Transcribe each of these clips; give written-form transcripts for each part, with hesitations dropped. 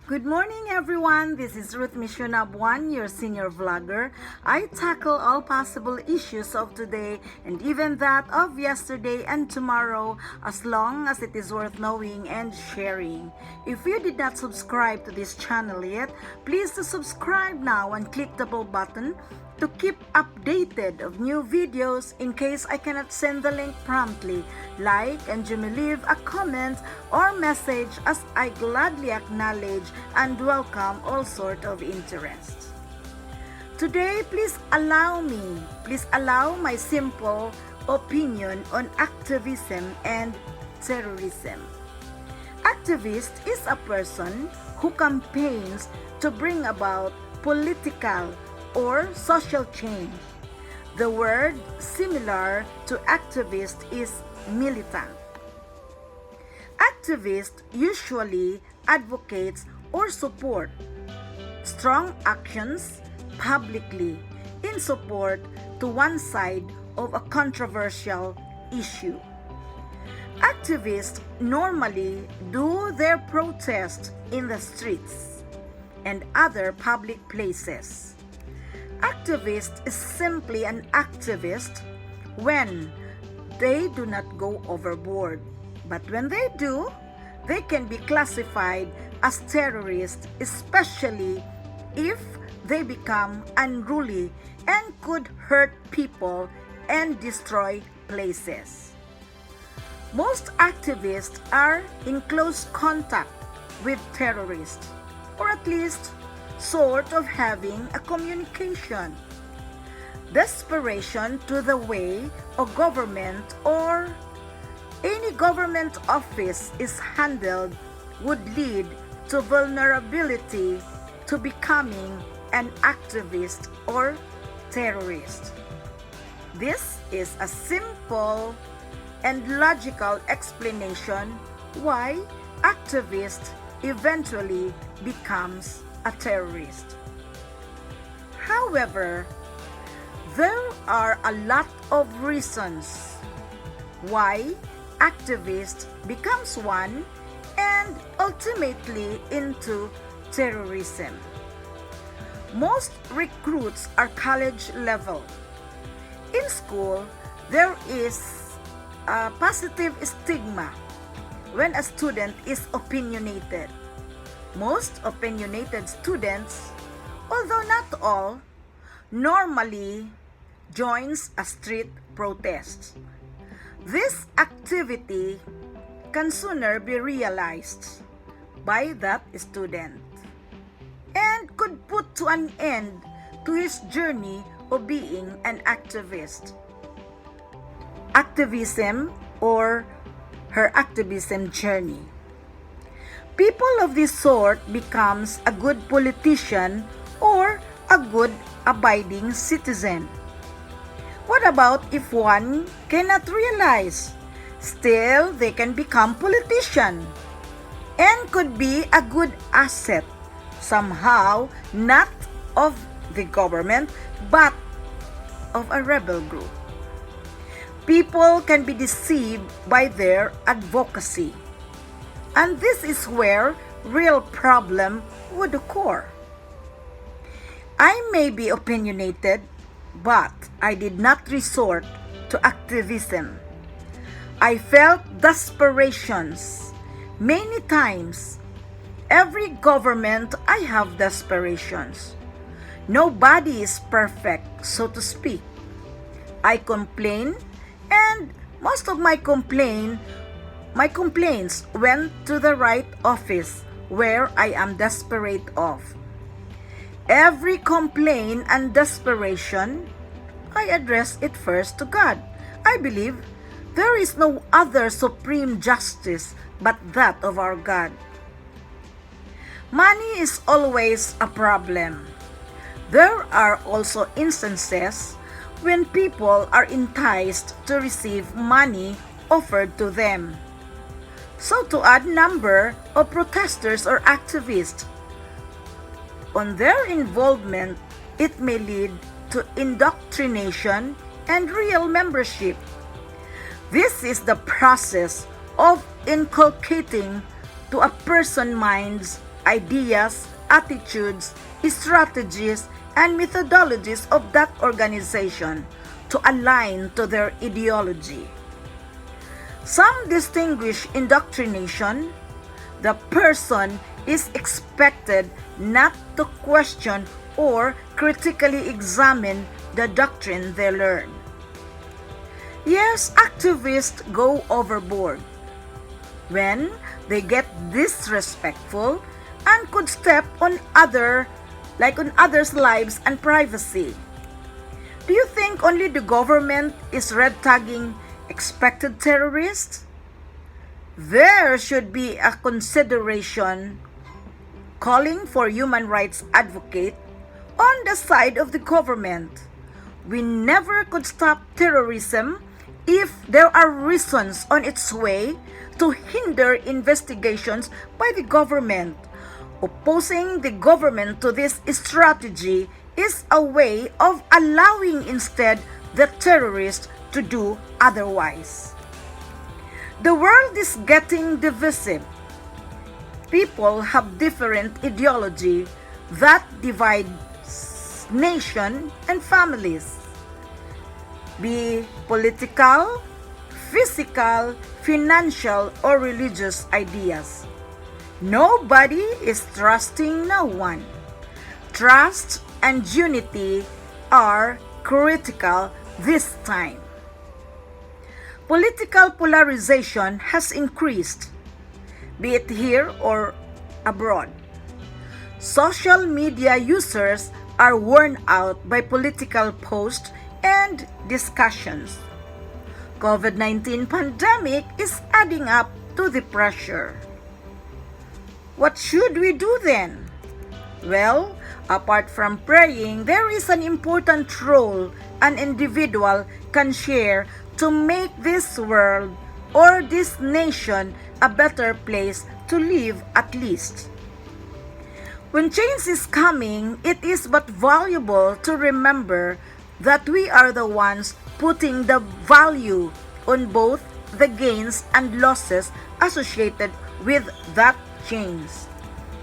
Good morning everyone, this is Ruth Mishunabwan, your senior vlogger. I tackle all possible issues of today and even that of yesterday and tomorrow as long as it is worth knowing and sharing. If you did not subscribe to this channel yet, please to subscribe now and click the bell button to keep updated of new videos in case I cannot send the link promptly. Like and you may leave a comment or message as I gladly acknowledge and welcome all sort of interest. Today, please allow my simple opinion on activism and terrorism. Activist is a person who campaigns to bring about political or social change. The word similar to activist is militant. Activist usually advocates or support strong actions publicly in support to one side of a controversial issue. Activists normally do their protest in the streets and other public places. Activist is simply an activist when they do not go overboard. But when they do, they can be classified as terrorists, especially if they become unruly and could hurt people and destroy places. Most activists are in close contact with terrorists, or at least sort of having a communication. Desperation to the way a government or any government office is handled would lead to vulnerability to becoming an activist or terrorist. This is a simple and logical explanation why activist eventually becomes a terrorist. However, there are a lot of reasons why activist becomes one and ultimately into terrorism. Most recruits are college level. In school, there is a positive stigma when a student is opinionated. Most opinionated students, although not all, normally joins a street protest. This activity can sooner be realized by that student and could put to an end to his journey of being an activist. Activism or her activism journey. People of this sort becomes a good politician or a good abiding citizen. What about if one cannot realize? Still, they can become politician and could be a good asset, somehow not of the government but of a rebel group. People can be deceived by their advocacy. And this is where real problem would occur. I may be opinionated, but I did not resort to activism. I felt desperations many times. Every government I have desperations. Nobody is perfect, so to speak. I complain, and most of my complaints went to the right office where I am desperate of. Every complaint and desperation, I address it first to God. I believe there is no other supreme justice but that of our God. Money is always a problem. There are also instances when people are enticed to receive money offered to them. So to add number of protesters or activists on their involvement, it may lead to indoctrination and real membership. This is the process of inculcating to a person's minds ideas, attitudes, strategies, and methodologies of that organization to align to their ideology. Some distinguish indoctrination. The person is expected not to question or critically examine the doctrine they learn. Yes, activists go overboard when they get disrespectful and could step on others' lives and privacy. Do you think only the government is red tagging expected terrorists? There should be a consideration calling for human rights advocate on the side of the government. We never could stop terrorism if there are reasons on its way to hinder investigations by the government. Opposing the government to this strategy is a way of allowing instead the terrorists to do otherwise. The world is getting divisive. People have different ideology that divides nation and families. Be political, physical, financial, or religious ideas. Nobody is trusting no one. Trust and unity are critical this time. Political polarization has increased, be it here or abroad. Social media users are worn out by political posts and discussions. COVID-19 pandemic is adding up to the pressure. What should we do then? Well, apart from praying, there is an important role an individual can share to make this world or this nation a better place to live at least. When change is coming, it is but valuable to remember that we are the ones putting the value on both the gains and losses associated with that change.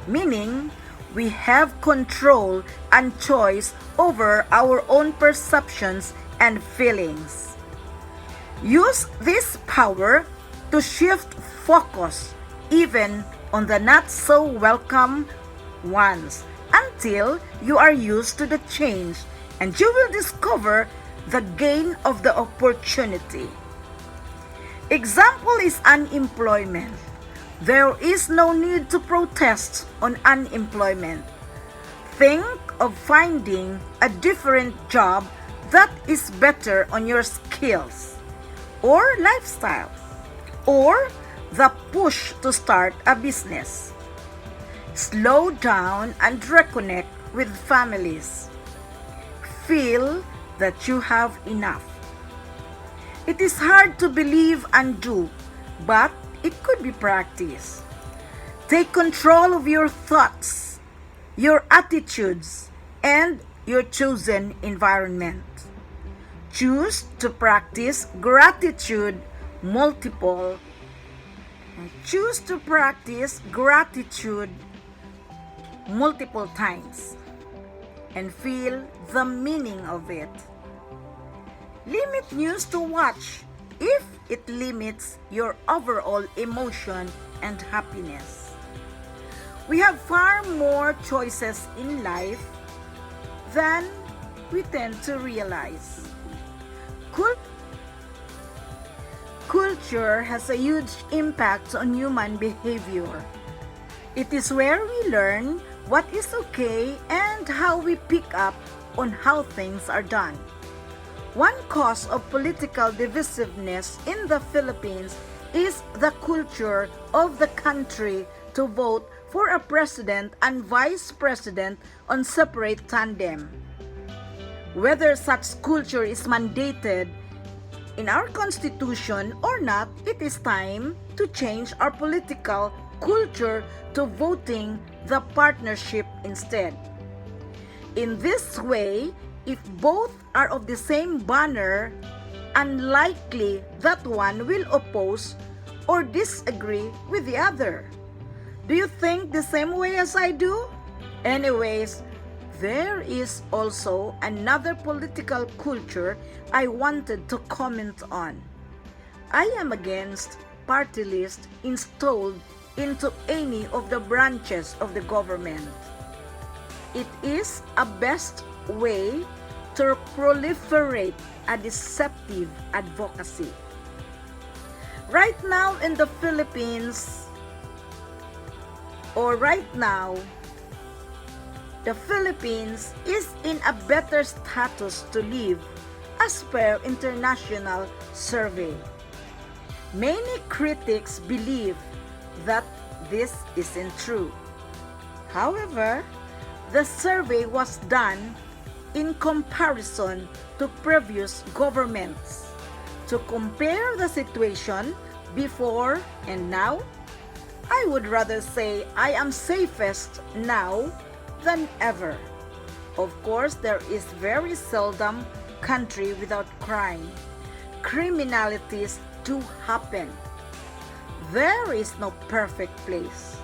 Meaning, we have control and choice over our own perceptions and feelings. Use this power to shift focus even on the not so welcome ones until you are used to the change and you will discover the gain of the opportunity. Example is unemployment. There is no need to protest on unemployment. Think of finding a different job that is better on your skills or lifestyle, or the push to start a business. Slow down and reconnect with families. Feel that you have enough. It is hard to believe and do, but it could be practiced. Take control of your thoughts, your attitudes, and your chosen environment. Choose to practice gratitude multiple. Choose to practice gratitude multiple times and feel the meaning of it. Limit news to watch if it limits your overall emotion and happiness. We have far more choices in life than we tend to realize. Culture has a huge impact on human behavior. It is where we learn what is okay and how we pick up on how things are done. One cause of political divisiveness in the Philippines is the culture of the country to vote for a president and vice president on separate tandem. Whether such culture is mandated in our constitution or not, it is time to change our political culture to voting the partnership instead. In this way, if both are of the same banner, unlikely that one will oppose or disagree with the other. Do you think the same way as I do? Anyways, there is also another political culture I wanted to comment on. I am against party list installed into any of the branches of the government. It is a best way to proliferate a deceptive advocacy. Right now in the Philippines, the Philippines is in a better status to live as per international survey. Many critics believe that this isn't true. However, the survey was done in comparison to previous governments. To compare the situation before and now, I would rather say I am safest now than ever. Of course, there is very seldom country without crime. Criminalities do happen. There is no perfect place.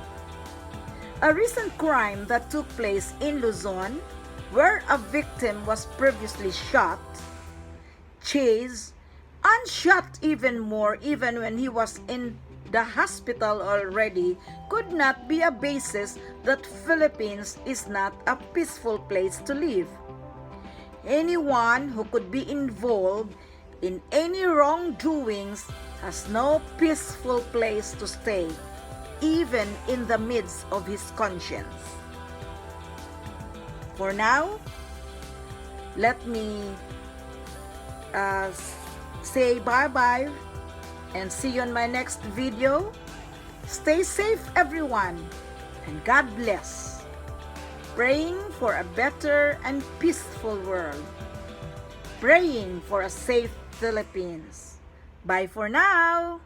A recent crime that took place in Luzon, where a victim was previously shot, chased, and shot even more even when he was in the hospital already, could not be a basis that Philippines is not a peaceful place to live. Anyone who could be involved in any wrongdoings has no peaceful place to stay, even in the midst of his conscience. For now, let me say bye-bye and see you on my next video. Stay safe, everyone, and God bless. Praying for a better and peaceful world. Praying for a safe Philippines. Bye for now.